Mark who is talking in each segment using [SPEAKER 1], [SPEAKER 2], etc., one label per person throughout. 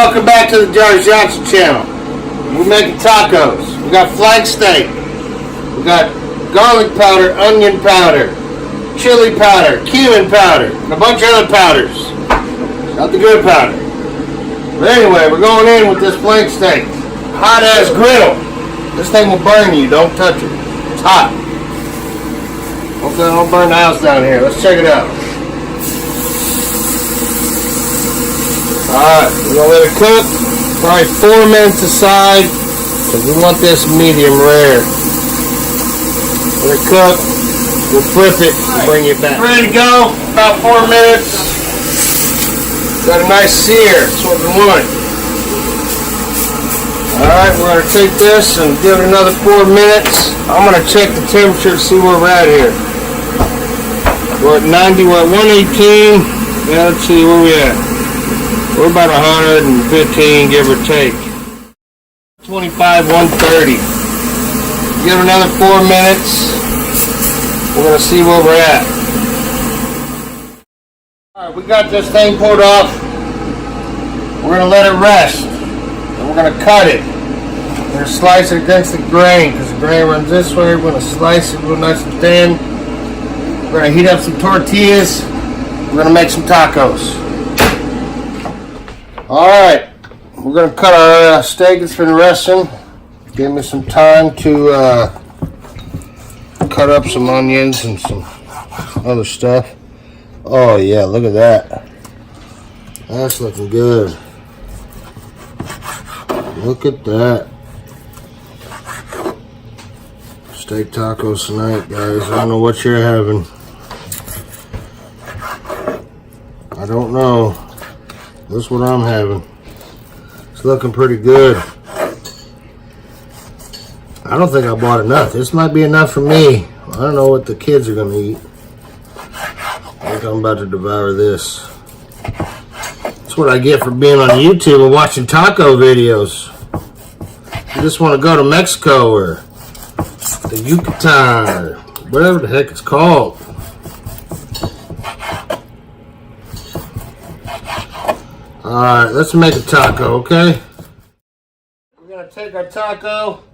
[SPEAKER 1] welcome back to the Johnny Johnson channel. We're making tacos. We got flank steak. We got garlic powder, onion powder, chili powder, cumin powder, and a bunch of other powders. Not the good powder. But anyway, we're going in with this flank steak. Hot ass griddle. This thing will burn you. Don't touch it. It's hot. Okay, don't burn the house down here. Let's check it out. Alright, we're going to let it cook probably 4 minutes aside because we want this medium rare. Let it cook, we'll flip it and bring it back. Ready to go, about 4 minutes. Got a nice sear, that's what we want. Alright, we're going to take this and give it another 4 minutes. I'm going to check the temperature to see where we're at here. We're at 90, we're at 118. Yeah, let's see where we at. We're about 115, give or take. 25, 130. Give it another 4 minutes. We're going to see where we're at. Alright, we got this thing pulled off. We're going to let it rest. And we're going to cut it. We're going to slice it against the grain because the grain runs this way. We're going to slice it real nice and thin. We're going to heat up some tortillas. We're going to make some tacos. Alright, we're going to cut our steak. It's been resting. Give me some time to cut up some onions and some other stuff. Oh yeah, look at that. That's looking good. Look at that. Steak tacos tonight, guys. I don't know what you're having. I don't know. This is what I'm having. It's looking pretty good. I don't think I bought enough. This might be enough for me. I don't know what the kids are going to eat. I think I'm about to devour this. That's what I get for being on YouTube and watching taco videos. You just want to go to Mexico or the Yucatan or whatever the heck it's called. Alright, let's make a taco, okay? We're going to take our taco,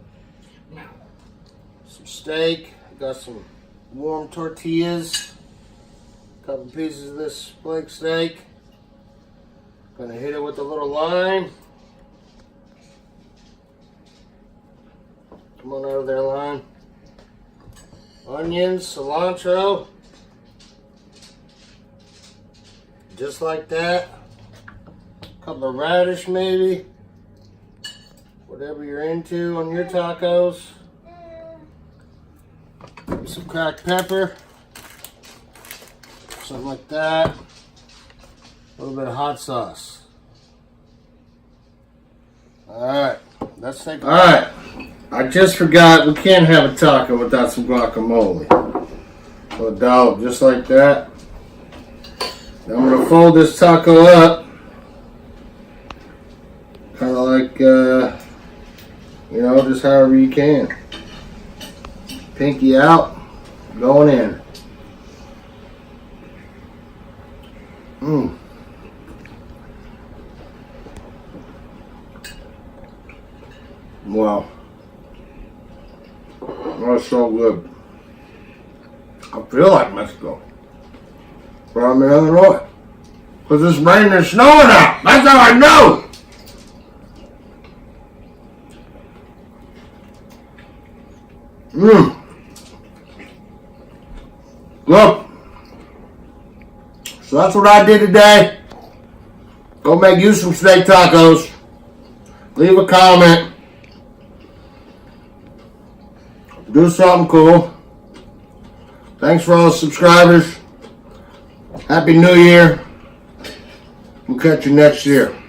[SPEAKER 1] some steak, got some warm tortillas, a couple pieces of this flank steak. Going to hit it with a little lime. Come on out of there, lime. Onions, cilantro. Just like that. Couple of radish maybe, whatever you're into on your tacos. Maybe some cracked pepper, something like that. A little bit of hot sauce. Alright, let's take. Alright, I just forgot we can't have a taco without some guacamole. So a dollop just like that. Now I'm going to fold this taco up. Kind of like, you know, just however you can. Pinky out, going in. Mmm. Wow. That's so good. I feel like Mexico. But I'm in Illinois. Because it's raining and snowing out. That's how I know. Mmm. Look. So that's what I did today. Go make you some steak tacos. Leave a comment. Do something cool. Thanks for all the subscribers. Happy New Year. We'll catch you next year.